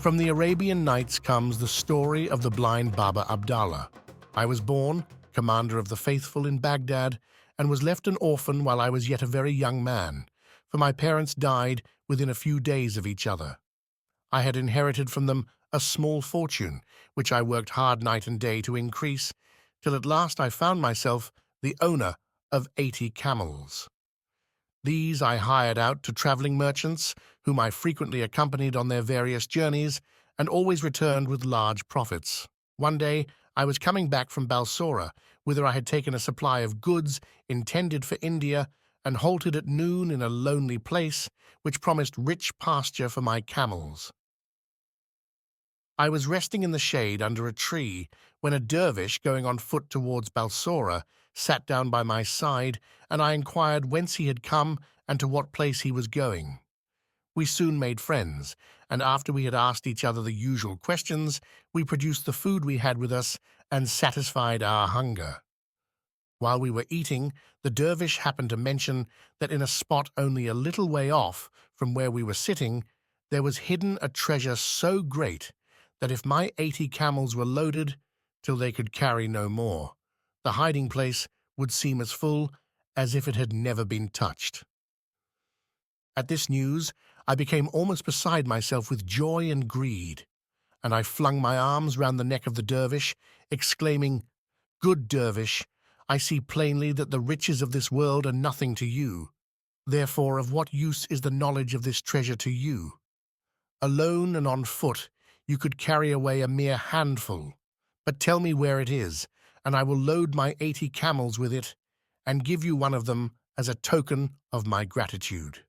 From the Arabian Nights comes the story of the blind Baba Abdalla. I was born, commander of the faithful in Baghdad, and was left an orphan while I was yet a very young man, for my parents died within a few days of each other. I had inherited from them a small fortune, which I worked hard night and day to increase, till at last I found myself the owner of 80 camels. These I hired out to traveling merchants, whom I frequently accompanied on their various journeys, and always returned with large profits. One day I was coming back from Balsora, whither I had taken a supply of goods intended for India, and halted at noon in a lonely place, which promised rich pasture for my camels. I was resting in the shade under a tree when a dervish going on foot towards Balsora sat down by my side, and I inquired whence he had come and to what place he was going. We soon made friends, and after we had asked each other the usual questions, we produced the food we had with us and satisfied our hunger. While we were eating, the dervish happened to mention that in a spot only a little way off from where we were sitting, there was hidden a treasure so great that if my 80 camels were loaded till they could carry no more, the hiding place would seem as full as if it had never been touched. At this news, I became almost beside myself with joy and greed, and I flung my arms round the neck of the dervish, exclaiming, "Good dervish, I see plainly that the riches of this world are nothing to you. Therefore, of what use is the knowledge of this treasure to you? Alone and on foot, you could carry away a mere handful. But tell me where it is, and I will load my 80 camels with it, and give you one of them as a token of my gratitude."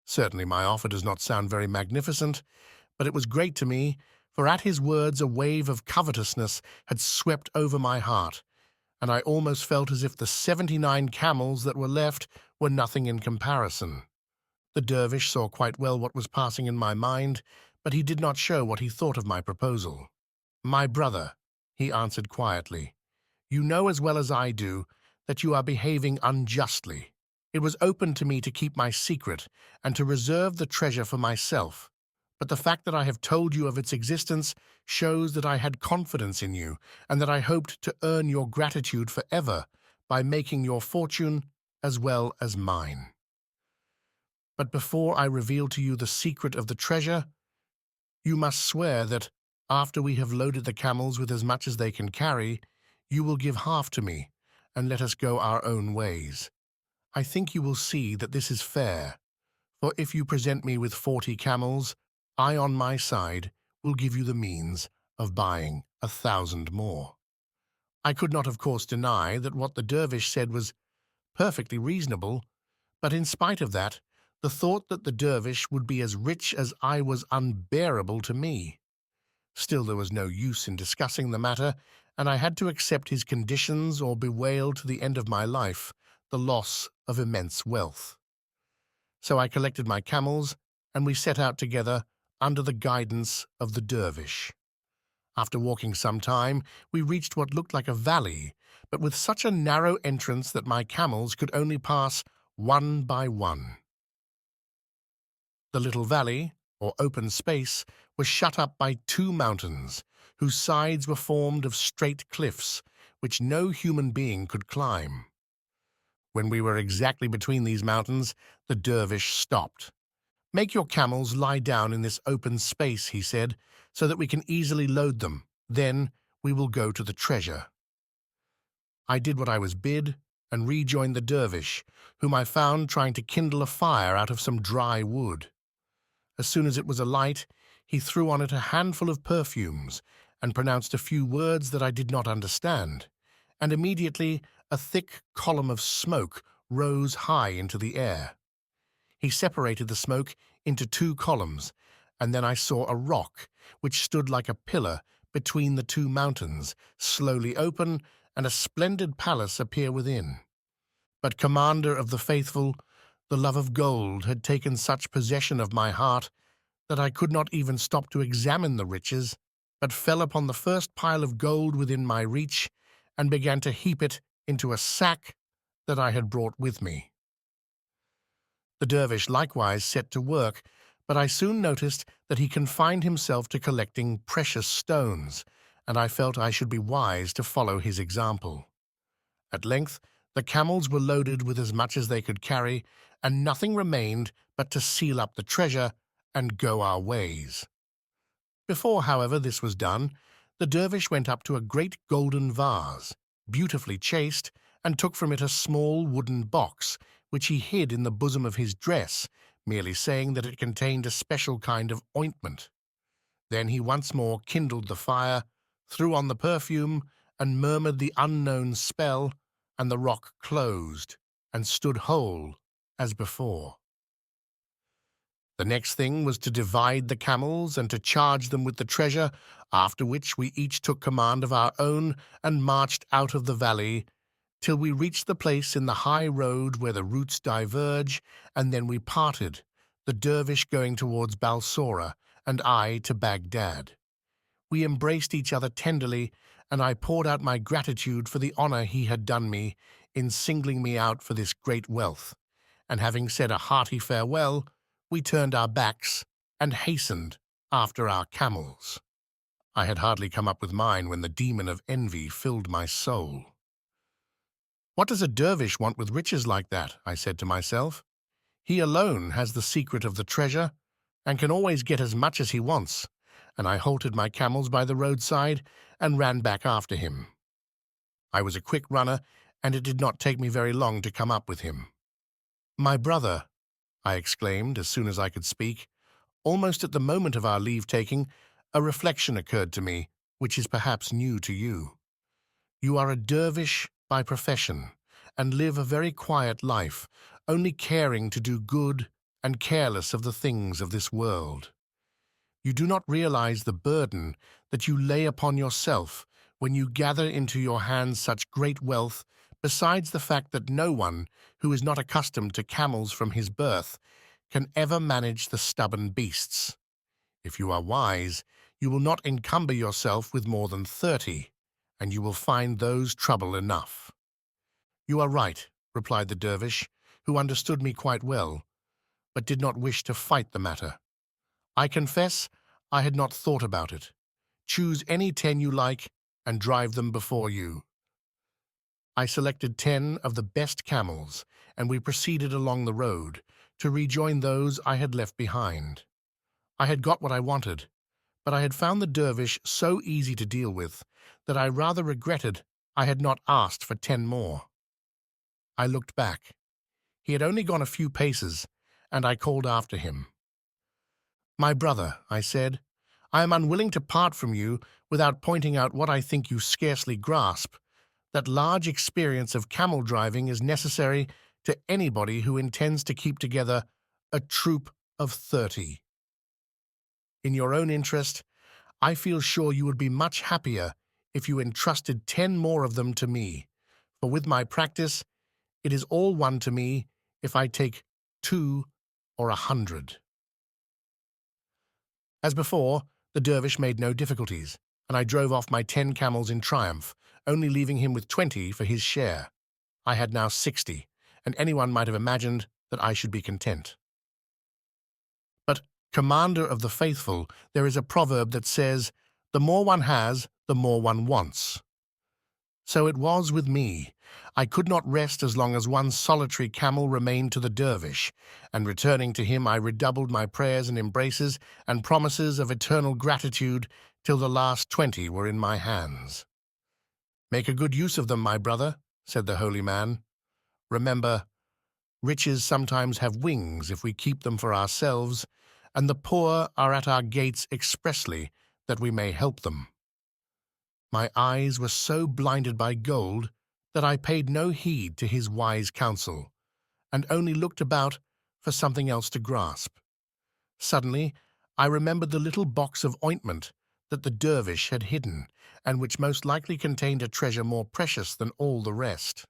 Certainly my offer does not sound very magnificent, but it was great to me, for at his words a wave of covetousness had swept over my heart, and I almost felt as if the 79 camels that were left were nothing in comparison. The dervish saw quite well what was passing in my mind, but he did not show what he thought of my proposal. "My brother," he answered quietly, "you know as well as I do that you are behaving unjustly. It was open to me to keep my secret and to reserve the treasure for myself, but the fact that I have told you of its existence shows that I had confidence in you and that I hoped to earn your gratitude forever by making your fortune as well as mine. But before I reveal to you the secret of the treasure, you must swear that, after we have loaded the camels with as much as they can carry, you will give half to me and let us go our own ways. I think you will see that this is fair, for if you present me with 40 camels, I on my side will give you the means of buying 1,000 more." I could not, of course, deny that what the dervish said was perfectly reasonable, but in spite of that, the thought that the dervish would be as rich as I was unbearable to me. Still, there was no use in discussing the matter, and I had to accept his conditions or bewail to the end of my life the loss of immense wealth. So I collected my camels, and we set out together under the guidance of the dervish. After walking some time, we reached what looked like a valley, but with such a narrow entrance that my camels could only pass one by one. The little valley, or open space, was shut up by 2 mountains, whose sides were formed of straight cliffs, which no human being could climb. When we were exactly between these mountains, the dervish stopped. "Make your camels lie down in this open space," he said, "so that we can easily load them. Then we will go to the treasure." I did what I was bid, and rejoined the dervish, whom I found trying to kindle a fire out of some dry wood. As soon as it was alight, he threw on it a handful of perfumes, and pronounced a few words that I did not understand, and immediately a thick column of smoke rose high into the air. He separated the smoke into 2 columns, and then I saw a rock, which stood like a pillar between the 2 mountains, slowly open, and a splendid palace appear within. But, commander of the faithful, the love of gold had taken such possession of my heart that I could not even stop to examine the riches, but fell upon the first pile of gold within my reach and began to heap it into a sack that I had brought with me. The dervish likewise set to work, But I soon noticed that he confined himself to collecting precious stones, and I felt I should be wise to follow his example. At length, the camels were loaded with as much as they could carry, and nothing remained but to seal up the treasure and go our ways. Before, however, this was done, the dervish went up to a great golden vase, beautifully chased, and took from it a small wooden box, which he hid in the bosom of his dress, merely saying that it contained a special kind of ointment. Then he once more kindled the fire, threw on the perfume, and murmured the unknown spell, and the rock closed, and stood whole as before. The next thing was to divide the camels and to charge them with the treasure, after which we each took command of our own and marched out of the valley till we reached the place in the high road where the routes diverge, and then we parted, the dervish going towards Balsora and I to Baghdad. We embraced each other tenderly, and I poured out my gratitude for the honor he had done me in singling me out for this great wealth, and having said a hearty farewell, we turned our backs and hastened after our camels. I had hardly come up with mine when the demon of envy filled my soul. "What does a dervish want with riches like that?" I said to myself. "He alone has the secret of the treasure, and can always get as much as he wants," and I halted my camels by the roadside and ran back after him. I was a quick runner, and it did not take me very long to come up with him. "My brother," I exclaimed as soon as I could speak, almost at the moment of our leave-taking, a reflection occurred to me, which is perhaps new to you. "You are a dervish by profession, and live a very quiet life, only caring to do good and careless of the things of this world. You do not realize the burden that you lay upon yourself when you gather into your hands such great wealth, besides the fact that no one who is not accustomed to camels from his birth can ever manage the stubborn beasts. If you are wise, you will not encumber yourself with more than 30, and you will find those trouble enough." "You are right," replied the dervish, who understood me quite well, but did not wish to fight the matter. "I confess I had not thought about it. Choose any 10 you like and drive them before you." I selected 10 of the best camels, and we proceeded along the road to rejoin those I had left behind. I had got what I wanted, but I had found the dervish so easy to deal with that I rather regretted I had not asked for 10 more. I looked back. He had only gone a few paces, and I called after him. "My brother," I said, "I am unwilling to part from you without pointing out what I think you scarcely grasp, that large experience of camel driving is necessary to anybody who intends to keep together a troop of 30. In your own interest, I feel sure you would be much happier if you entrusted 10 more of them to me, for with my practice, it is all one to me if I take 2 or 100. As before, the dervish made no difficulties, and I drove off my 10 camels in triumph, only leaving him with 20 for his share. I had now 60, and anyone might have imagined that I should be content. But, commander of the faithful, there is a proverb that says, "The more one has, the more one wants." So it was with me. I could not rest as long as one solitary camel remained to the dervish, and returning to him I redoubled my prayers and embraces and promises of eternal gratitude till the last 20 were in my hands. "Make a good use of them, my brother," said the holy man. "Remember, riches sometimes have wings if we keep them for ourselves, and the poor are at our gates expressly that we may help them." My eyes were so blinded by gold that I paid no heed to his wise counsel, and only looked about for something else to grasp. Suddenly, I remembered the little box of ointment that the dervish had hidden, and which most likely contained a treasure more precious than all the rest.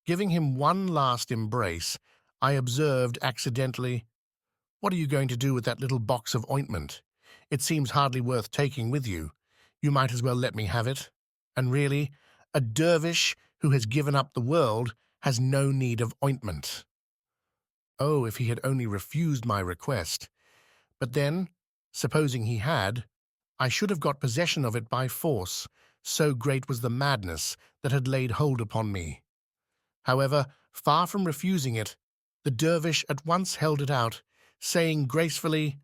Giving him one last embrace, I observed accidentally, "What are you going to do with that little box of ointment? It seems hardly worth taking with you. You might as well let me have it. And really, a dervish who has given up the world has no need of ointment." Oh, if he had only refused my request, But then, supposing he had, I should have got possession of it by force, so great was the madness that had laid hold upon me. However, far from refusing it, the dervish at once held it out, saying gracefully,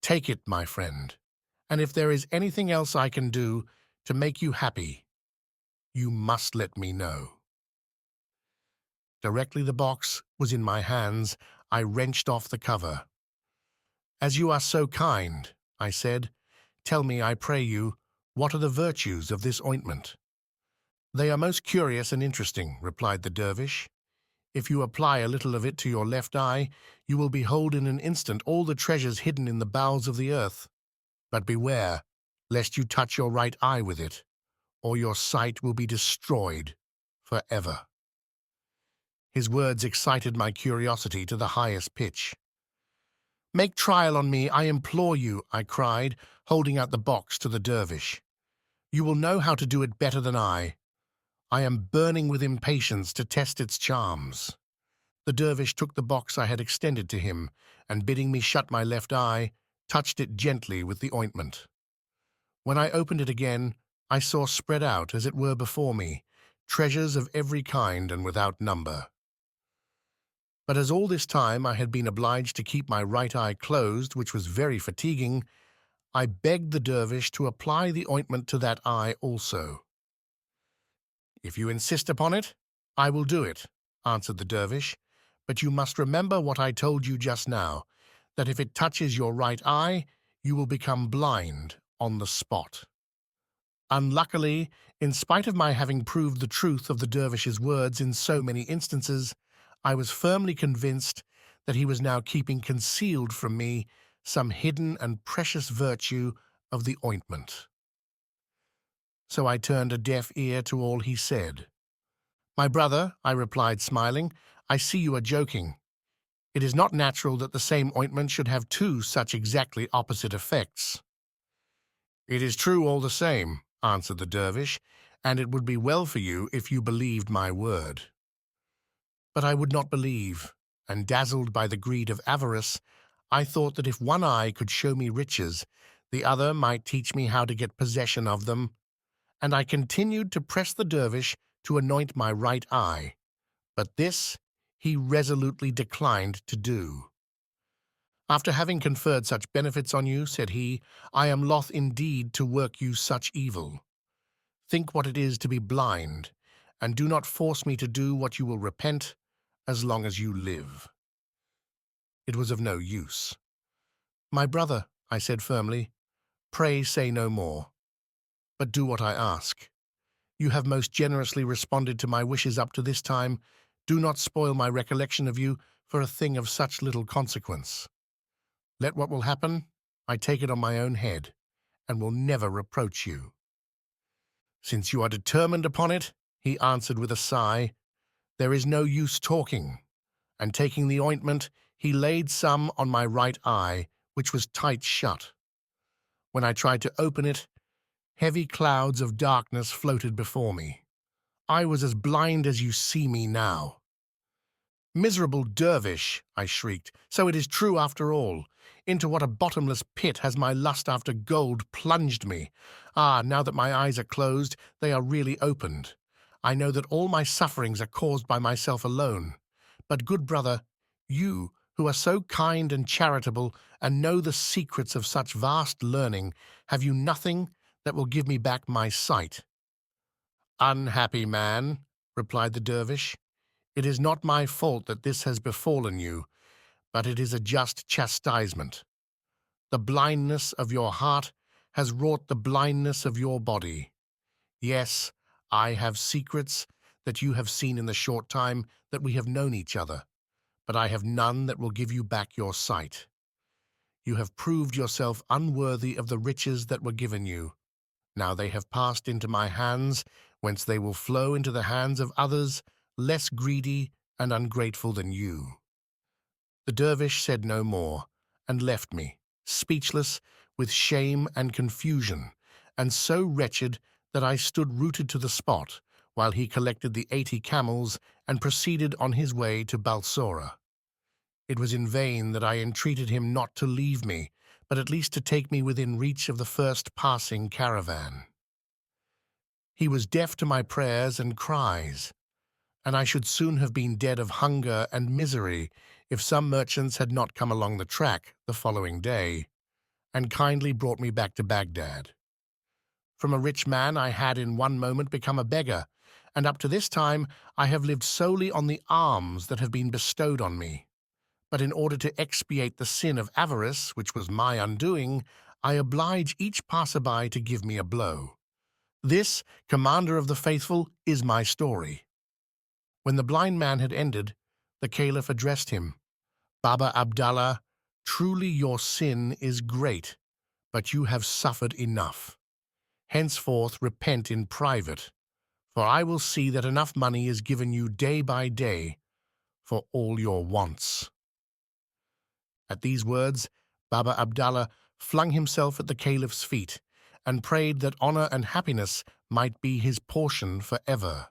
"Take it, my friend, and if there is anything else I can do to make you happy, you must let me know." Directly the box was in my hands, I wrenched off the cover. "As you are so kind," I said, "tell me, I pray you, what are the virtues of this ointment?" "They are most curious and interesting," replied the dervish. "If you apply a little of it to your left eye, you will behold in an instant all the treasures hidden in the bowels of the earth. But beware, lest you touch your right eye with it, or your sight will be destroyed forever." His words excited my curiosity to the highest pitch. "Make trial on me, I implore you," I cried, holding out the box to the dervish. "You will know how to do it better than I. I am burning with impatience to test its charms." The dervish took the box I had extended to him, and bidding me shut my left eye, touched it gently with the ointment. When I opened it again, I saw spread out, as it were before me, treasures of every kind and without number. But as all this time I had been obliged to keep my right eye closed, which was very fatiguing, I begged the dervish to apply the ointment to that eye also. "If you insist upon it, I will do it," answered the dervish, "but you must remember what I told you just now, that if it touches your right eye, you will become blind on the spot." Unluckily, in spite of my having proved the truth of the dervish's words in so many instances, I was firmly convinced that he was now keeping concealed from me some hidden and precious virtue of the ointment. So I turned a deaf ear to all he said. "My brother," I replied, smiling, "I see you are joking. It is not natural that the same ointment should have two such exactly opposite effects." "It is true all the same," answered the dervish, "and it would be well for you if you believed my word." But I would not believe, and dazzled by the greed of avarice, I thought that if one eye could show me riches, the other might teach me how to get possession of them, and I continued to press the dervish to anoint my right eye, but this he resolutely declined to do. "After having conferred such benefits on you," said he, "I am loth indeed to work you such evil. Think what it is to be blind, and do not force me to do what you will repent as long as you live." It was of no use. "My brother," I said firmly, "pray say no more, but do what I ask. You have most generously responded to my wishes up to this time. Do not spoil my recollection of you for a thing of such little consequence. Let what will happen, I take it on my own head, and will never reproach you." "Since you are determined upon it," he answered with a sigh, "there is no use talking." And taking the ointment, he laid some on my right eye, which was tight shut. When I tried to open it, heavy clouds of darkness floated before me. I was as blind as you see me now. "Miserable dervish!" I shrieked. "So it is true after all. Into what a bottomless pit has my lust after gold plunged me! Ah, now that my eyes are closed, they are really opened. I know that all my sufferings are caused by myself alone. But, good brother, you, who are so kind and charitable, and know the secrets of such vast learning, have you nothing that will give me back my sight?" "Unhappy man," replied the dervish, "it is not my fault that this has befallen you, but it is a just chastisement. The blindness of your heart has wrought the blindness of your body. Yes, I have secrets that you have seen in the short time that we have known each other, but I have none that will give you back your sight. You have proved yourself unworthy of the riches that were given you. Now they have passed into my hands, whence they will flow into the hands of others less greedy and ungrateful than you." The dervish said no more, and left me, speechless with shame and confusion, and so wretched that I stood rooted to the spot, while he collected the 80 camels and proceeded on his way to Balsora. It was in vain that I entreated him not to leave me, but at least to take me within reach of the first passing caravan. He was deaf to my prayers and cries, and I should soon have been dead of hunger and misery if some merchants had not come along the track the following day and kindly brought me back to Baghdad. From a rich man I had in one moment become a beggar, and up to this time I have lived solely on the alms that have been bestowed on me. But in order to expiate the sin of avarice, which was my undoing, I oblige each passer-by to give me a blow. This, Commander of the Faithful, is my story." When the blind man had ended, the Caliph addressed him, "Baba Abdalla, truly your sin is great, but you have suffered enough. Henceforth repent in private, for I will see that enough money is given you day by day for all your wants." At these words, Baba Abdalla flung himself at the Caliph's feet and prayed that honor and happiness might be his portion forever.